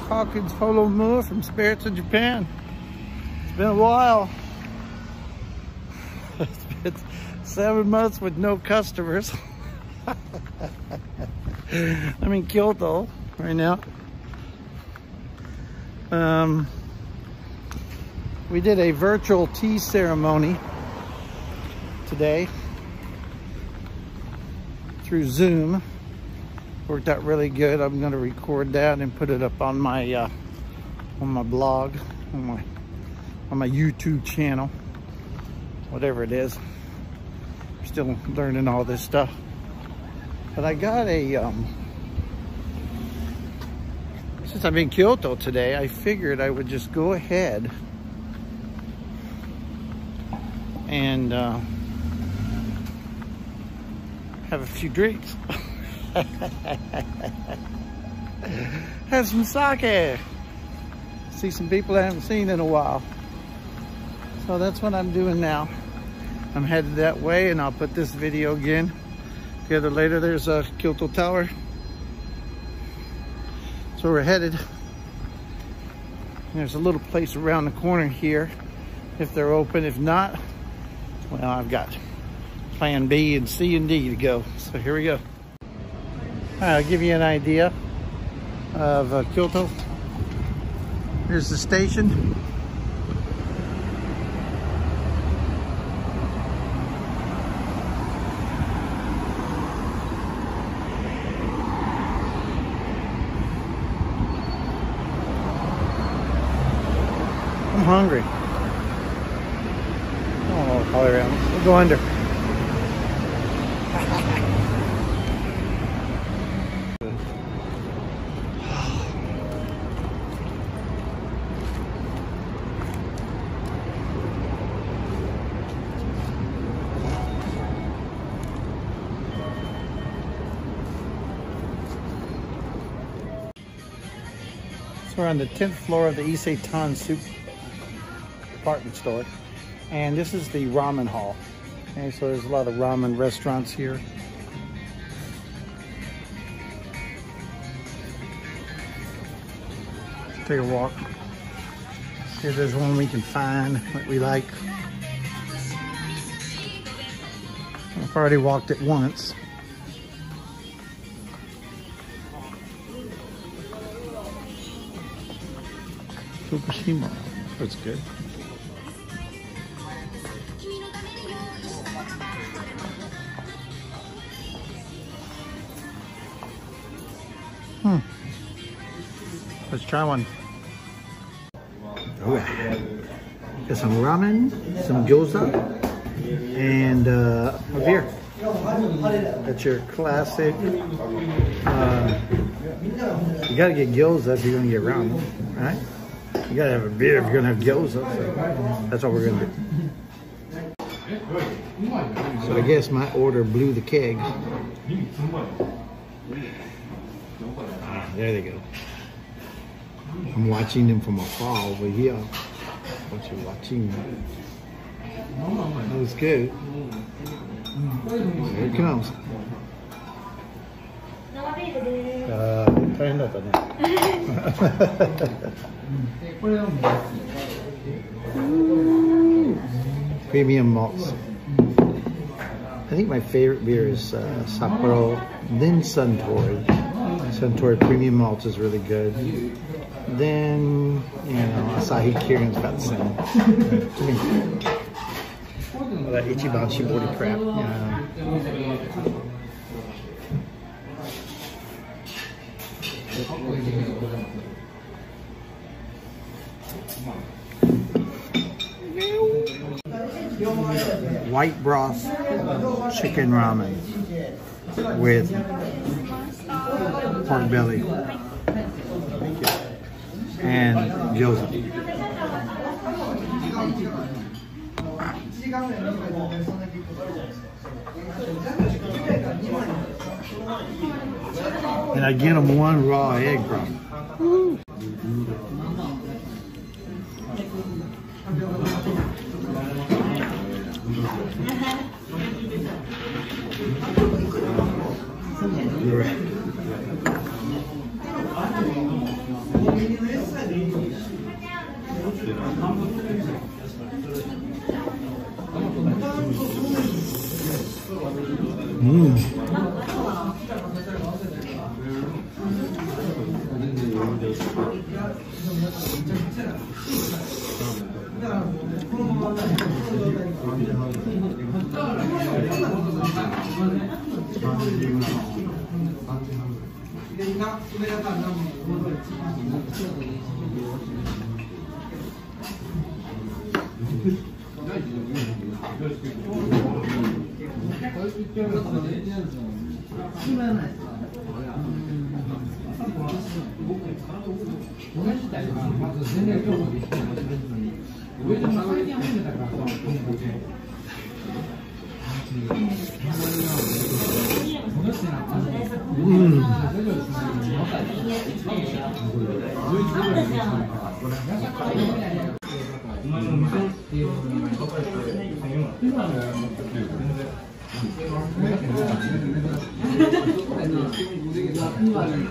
Hawkins Polo Moore from Spirits of Japan. It's been a while. It's been 7 months with no customers. I'm in Kyoto right now. We did a virtual tea ceremony today through Zoom. Worked out really good. I'm going to record that and put it up on my blog, on my YouTube channel, whatever it is. I'm still learning all this stuff. But I got a since I'm in Kyoto today, I figured I would just go ahead and have a few drinks. Have some sake. See some people I haven't seen in a while. So that's what I'm doing now. I'm headed that way, and I'll put this video again together later. There's a Kyoto Tower. So we're headed. There's a little place around the corner here if they're open. If not, well, I've got plan B and C and D to go. So here we go. I'll give you an idea of Kyoto. Here's the station. I'm hungry. Oh, all around. We'll go under. So we're on the 10th floor of the Isetan Soup department store, and this is the Ramen Hall. Okay, so there's a lot of ramen restaurants here. Take a walk. See if there's one we can find that we like. I've already walked it once. Fukushima. That's good. Let's try one. Oh yeah. Got some ramen, some gyoza, and a beer. That's your classic. You gotta get gyoza if you're gonna get ramen, right? You gotta have a beer if you're gonna have gyoza. So that's what we're gonna do. So I guess my order blew the keg. There they go. I'm watching them from afar over here. What you watching? That was good. Here it comes. Premium malts. I think my favorite beer is Sapporo, then Suntory. Suntory Premium Malt is really good. Then, you know, Asahi Kirin's about the same. To me. All that Ichiban Shibori crap. White broth chicken ramen with pork belly and gyoza. And I get them one raw egg from.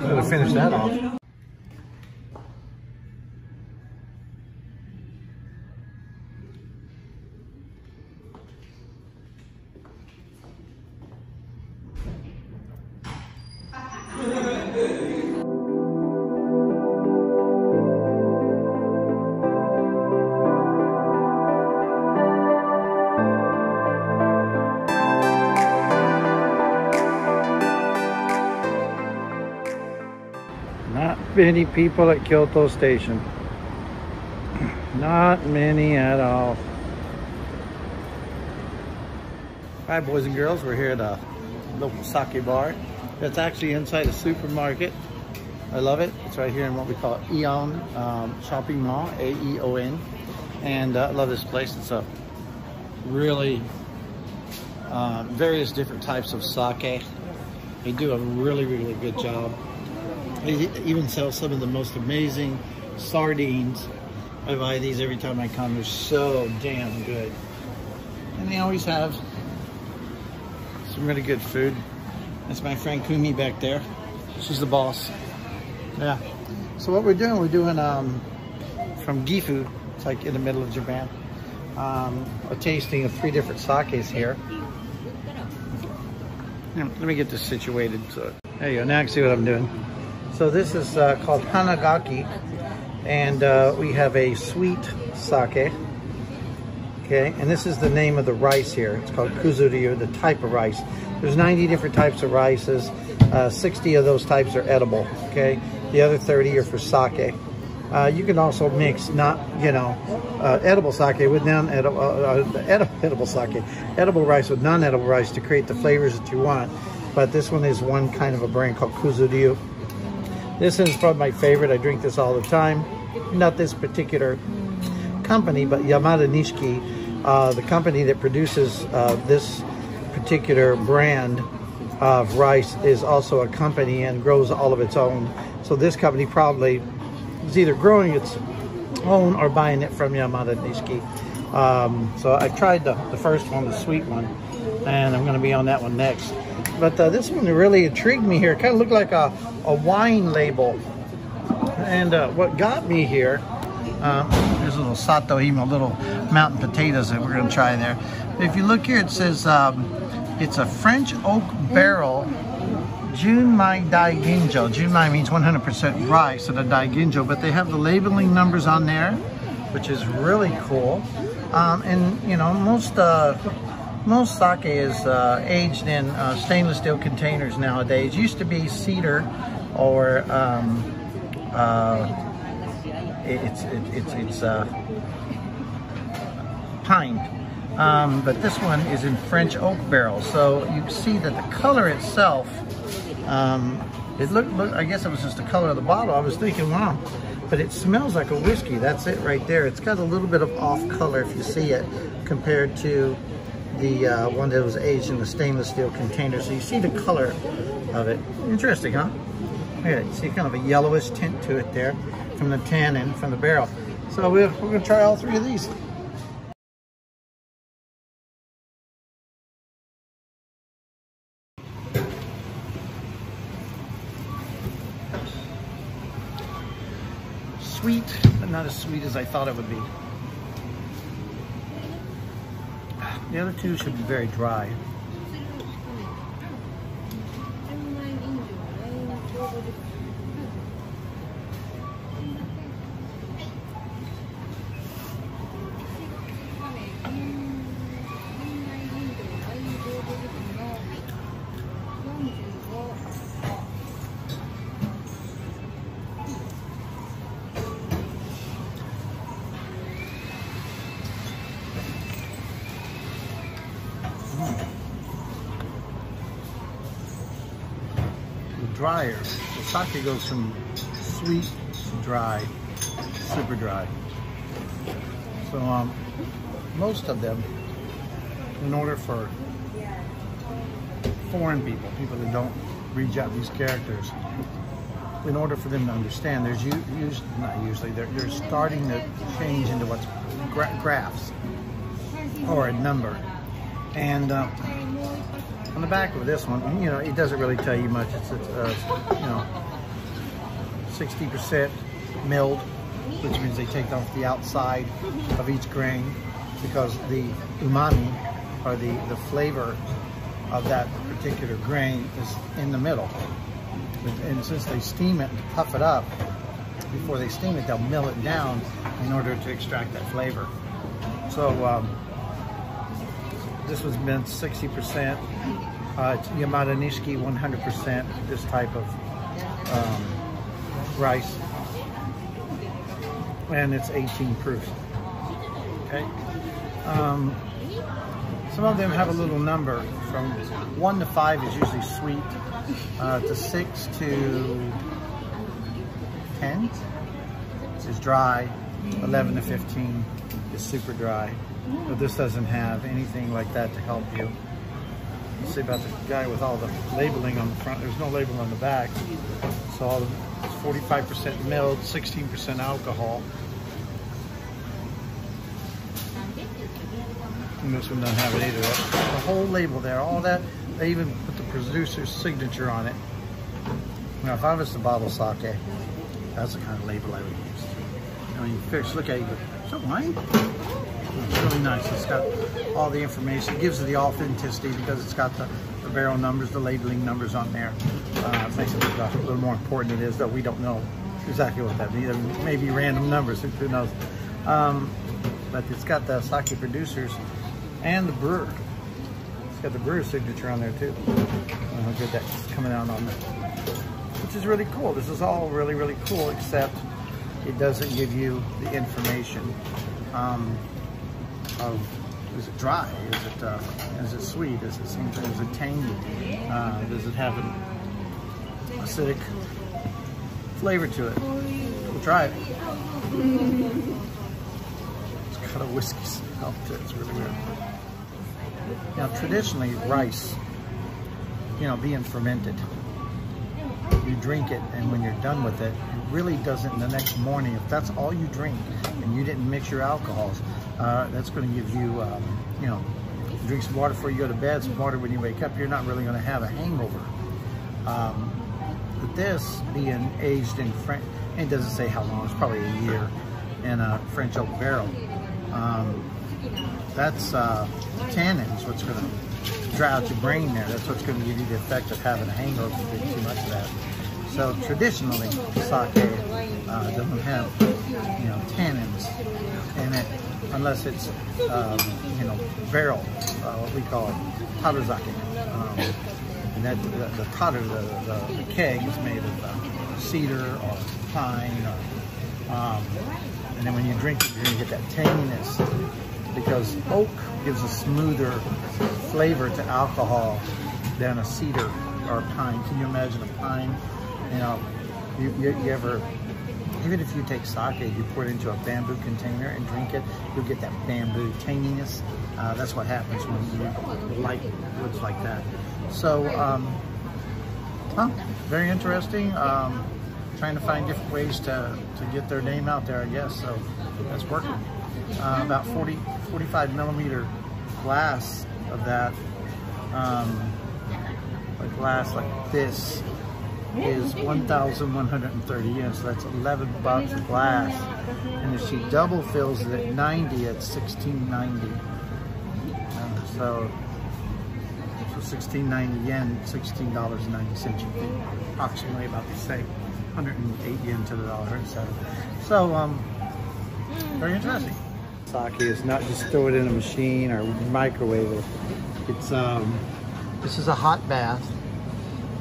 Gotta finish that off. Not many people at Kyoto Station. Not many at all. Hi boys and girls, we're here at a local sake bar. It's actually inside a supermarket. I love it. It's right here in what we call Aeon Shopping Mall, A-E-O-N. And I love this place. It's a really various different types of sake. They do a really, really good job. They even sell some of the most amazing sardines. I buy these every time I come. They're so damn good. And they always have some really good food. That's my friend Kumi back there. She's the boss. Yeah. So what we're doing from Gifu, it's like in the middle of Japan, a tasting of 3 different sakes here. Let me get this situated. So there you go. Now I can see what I'm doing. So this is called Hanagaki, and we have a sweet sake. Okay, and this is the name of the rice here. It's called kuzuryu, the type of rice. There's 90 different types of rices. 60 of those types are edible. Okay, the other 30 are for sake. You can also mix edible sake with edible sake, edible rice with non-edible rice to create the flavors that you want. But this one is one kind of a brand called kuzuryu. This is probably my favorite. I drink this all the time. Not this particular company, but Yamada Nishiki, the company that produces this particular brand of rice, is also a company and grows all of its own. So this company probably is either growing its own or buying it from Yamada Nishiki. So I tried the first one, the sweet one, and I'm going to be on that one next. But this one really intrigued me here. It kind of looked like a wine label. And what got me here, there's a little sato himo, little mountain potatoes that we're going to try there. But if you look here, it says it's a French oak barrel Junmai Daiginjo. Junmai means 100% rice, and a Daiginjo, but they have the labeling numbers on there, which is really cool. And you know, most sake is aged in stainless steel containers nowadays. Used to be cedar or it's pine. But this one is in French oak barrels. So you see that the color itself, it looked, I guess it was just the color of the bottle. I was thinking, wow, but it smells like a whiskey. That's it right there. It's got a little bit of off color if you see it compared to the one that was aged in the stainless steel container. So you see the color of it. Interesting, huh? Yeah, you see kind of a yellowish tint to it there from the tannin from the barrel. So we're going to try all 3 of these. Sweet, but not as sweet as I thought it would be. The other 2 should be very dry. Drier. The sake goes from sweet to dry, super dry. So most of them, in order for foreign people, people that don't read Japanese characters, in order for them to understand, there's they're starting to change into what's graphs or a number. And on the back of this one, you know, it doesn't really tell you much. It's you know, 60% milled, which means they take off the outside of each grain because the umami, or the flavor of that particular grain, is in the middle. And since they steam it and puff it up, before they steam it, they'll mill it down in order to extract that flavor. So this was meant 60%. It's Yamada Nishiki 100%, this type of rice. And it's 18 proof. Okay. Some of them have a little number. From 1 to 5 is usually sweet. To 6 to 10 is dry. 11 to 15 is super dry. But this doesn't have anything like that to help you. Let's see about the guy with all the labeling on the front. There's no label on the back. So it's 45% milled, 16% alcohol. And this one doesn't have it either. The whole label there, all that, they even put the producer's signature on it. Now, if I was to bottle sake, that's the kind of label I would use. You know, you fish, look at it, is that wine? It's really nice. It's got all the information. It gives it the authenticity because it's got the barrel numbers, the labeling numbers on there. It makes it a little more important it is, though we don't know exactly what that means. Maybe random numbers, who knows. But it's got the sake producers and the brewer. It's got the brewer's signature on there too. How good that's coming out on there. Which is really cool. This is all really, really cool, except it doesn't give you the information of, is it dry? Is it sweet? Is it tangy? Does it have an acidic flavor to it? We'll try it. It's got a whiskey smell to it. It's really weird. Now, traditionally, rice, you know, being fermented, you drink it, and when you're done with it, it really doesn't, the next morning, if that's all you drink and you didn't mix your alcohols, that's going to give you, you know, drink some water before you go to bed, some water when you wake up, you're not really going to have a hangover. But this being aged in French, it doesn't say how long, it's probably a year in a French oak barrel. That's tannins, what's going to dry out your brain there. That's what's going to give you the effect of having a hangover if you drink too much of that. So traditionally, sake doesn't have, you know, tannins in it unless it's, you know, barrel, what we call it, tarazake. And that the taru, the keg, is made of cedar or pine, or, and then when you drink it, you're going to get that tanginess, because oak gives a smoother flavor to alcohol than a cedar or a pine. Can you imagine a pine? You know, you ever, even if you take sake, you pour it into a bamboo container and drink it, you'll get that bamboo tanginess. That's what happens when you light woods like that. So, very interesting. Trying to find different ways to get their name out there, I guess. So that's working. About 45 millimeter glass of that, a glass like this, is 1,130 yen, so that's $11 a glass. And if she double fills it at 90, it's $16.90. So So 1690 yen, $16.90 approximately about the same. 108 yen to the dollar. So very interesting. Sake is not just throw it in a machine or microwave it. It's this is a hot bath,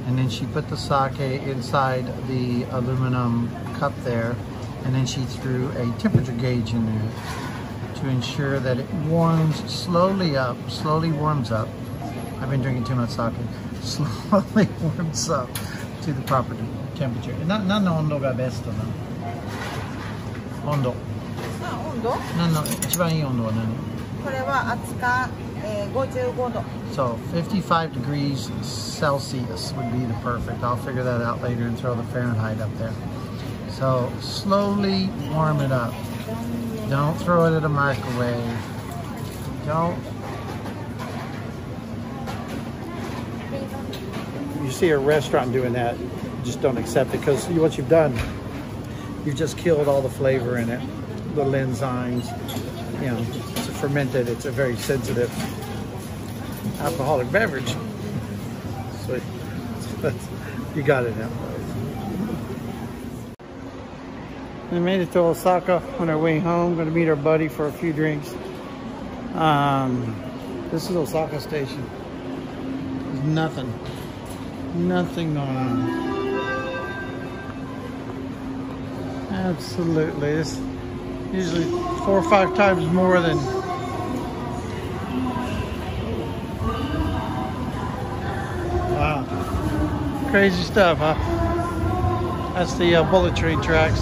and then she put the sake inside the aluminum cup there, and then she threw a temperature gauge in there to ensure that it warms slowly warms up. I've been drinking too much sake. Slowly warms up to the proper temperature. 何の温度がベストなの？温度。温度？何の一番いい温度は何？これは熱か55度。So 55 degrees Celsius would be the perfect. I'll figure that out later and throw the Fahrenheit up there. So slowly warm it up. Don't throw it in a microwave. Don't. You see a restaurant doing that, just don't accept it, because what you've done, you've just killed all the flavor in it. Little enzymes, you know, it's fermented, it's a very sensitive alcoholic beverage. So you got it now. We made it to Osaka on our way home. Going to meet our buddy for a few drinks. This is Osaka Station. There's nothing going on. Absolutely. It's usually 4 or 5 times more than wow. Crazy stuff, huh? That's the bullet train tracks.